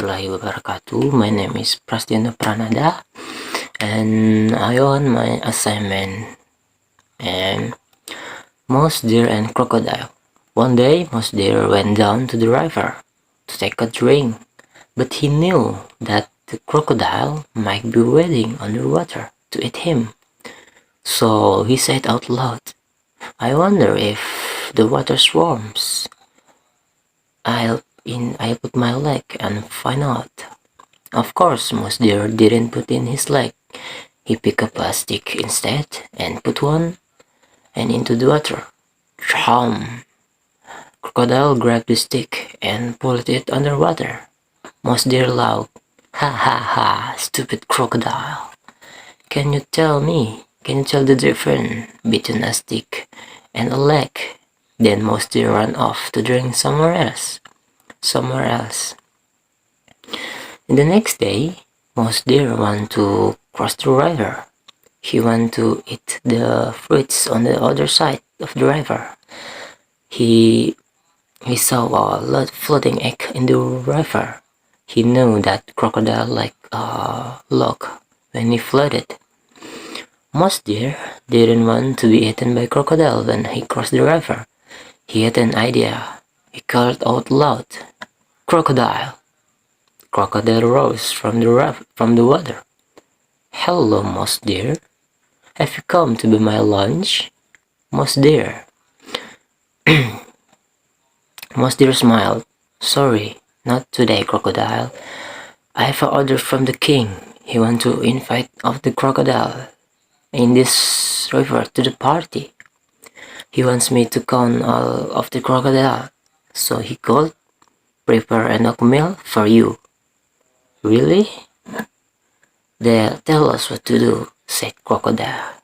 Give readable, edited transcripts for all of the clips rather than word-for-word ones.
warahmatullahi wabarakatuh. My name is Prastyana Pranada and I on my assignment and Mouse Deer and Crocodile. One day Mouse Deer went down to the river to take a drink, but he knew that the crocodile might be waiting underwater to eat him. So he said out loud, "I wonder if the water swarms. I'll put my leg and find out." Of course, Mouse Deer didn't put in his leg. He picked up a stick instead and put one and into the water. Chom! Crocodile grabbed the stick and pulled it underwater. Mouse Deer laughed. "Ha ha ha, stupid crocodile. Can you tell the difference between a stick and a leg?" Then Mouse Deer ran off to drink somewhere else. And the next day, Mouse Deer wanted to cross the river. He wanted to eat the fruits on the other side of the river. He saw a lot floating egg in the river. He knew that crocodile liked a log when he floated. Mouse Deer didn't want to be eaten by crocodile when he crossed the river. He had an idea. He called out loud, "Crocodile!" Crocodile rose from the water. "Hello, Mouse Deer. Have you come to be my lunch?" Mouse Deer smiled. "Sorry, not today, Crocodile. I have an order from the king. He wants to invite of the crocodile in this river to the party. He wants me to count all of the crocodile. So he called, prepare enough meal for you." "Really?" "They'll tell us what to do," said Crocodile.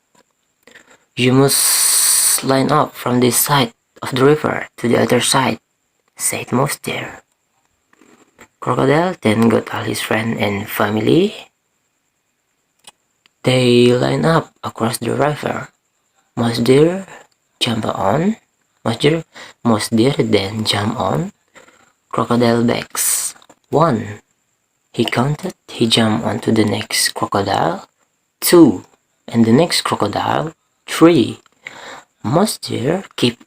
"You must line up from this side of the river to the other side," said Mouse Deer. Crocodile then got all his friends and family. They lined up across the river. Mouse Deer jumped on. Mouse Deer then jumped on Crocodile backs. 1. He counted. He jumped onto the next crocodile. 2. And the next crocodile. 3. Mouse Deer kept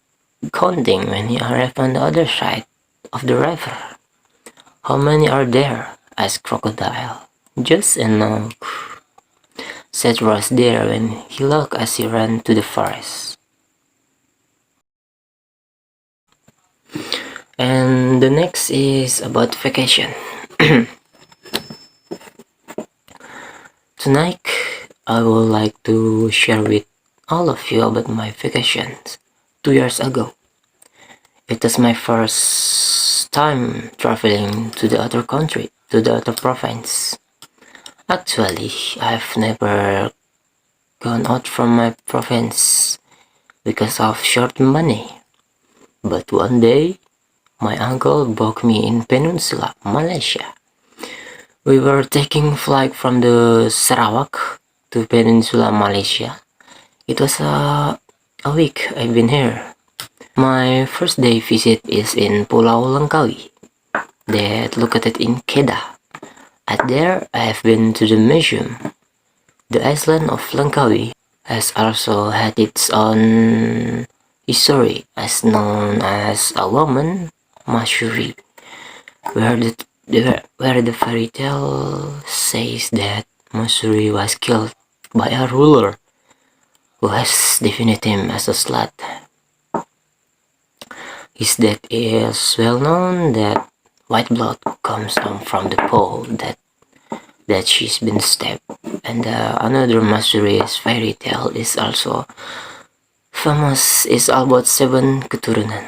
counting when he arrived on the other side of the river. "How many are there?" asked Crocodile. "Just enough," said Mouse Deer when he looked as he ran to the forest. And the next is about vacation. Tonight, I would like to share with all of you about my vacations 2 years ago. It was my first time traveling to the other country, to the other province. Actually, I've never gone out from my province because of short money. But one day, my uncle booked me in Peninsula, Malaysia. We were taking flight from the Sarawak to Peninsula, Malaysia. It was a week I've been here. My first day visit is in Pulau Langkawi, that located in Kedah. At there, I have been to the museum. The island of Langkawi has also had its own history, as known as a woman, Mashuri, where the fairy tale says that Masuri was killed by a ruler who has defined him as a slut. His death is well known that white blood comes down from the pole that she's been stabbed. And another Masuri's fairy tale is also famous, is about 7 keturunan.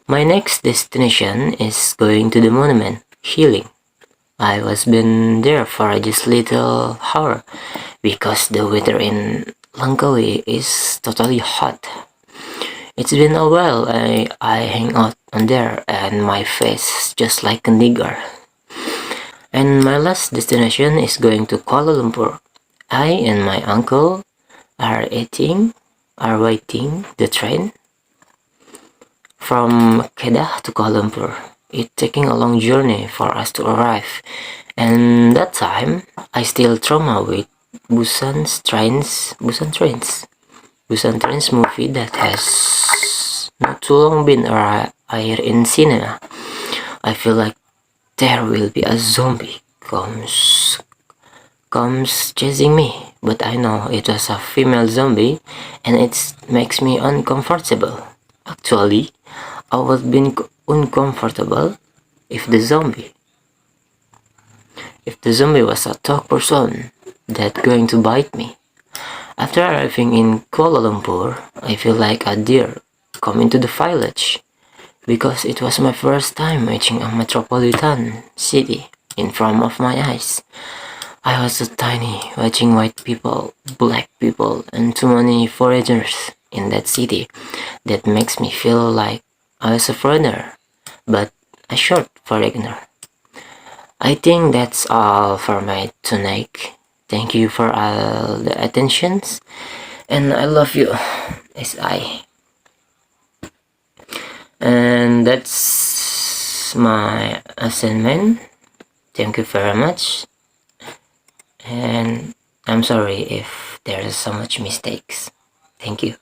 My next destination is going to the monument, Healing. I was been there for just little hour because the weather in Langkawi is totally hot. It's been a while I hang out on there and my face just like a nigger. And my last destination is going to Kuala Lumpur. I and my uncle are waiting the train from Kedah to Kuala Lumpur. it taking a long journey for us to arrive. And that time, I still trauma with Busan Trains movie that has not too long been aired in cinema. I feel like there will be a zombie comes chasing me, but I know it was a female zombie and it makes me uncomfortable. Actually, I would be uncomfortable if the zombie was a talk person that going to bite me. After arriving in Kuala Lumpur, I feel like a deer coming to the village because it was my first time reaching a metropolitan city in front of my eyes. I was so tiny, watching white people, black people, and too many foreigners in that city. That makes me feel like I was a foreigner, but a short foreigner. I think that's all for my tonight. Thank you for all the attentions, and I love you, SI. And that's my assignment. Thank you very much. And I'm sorry if there's so much mistakes. Thank you.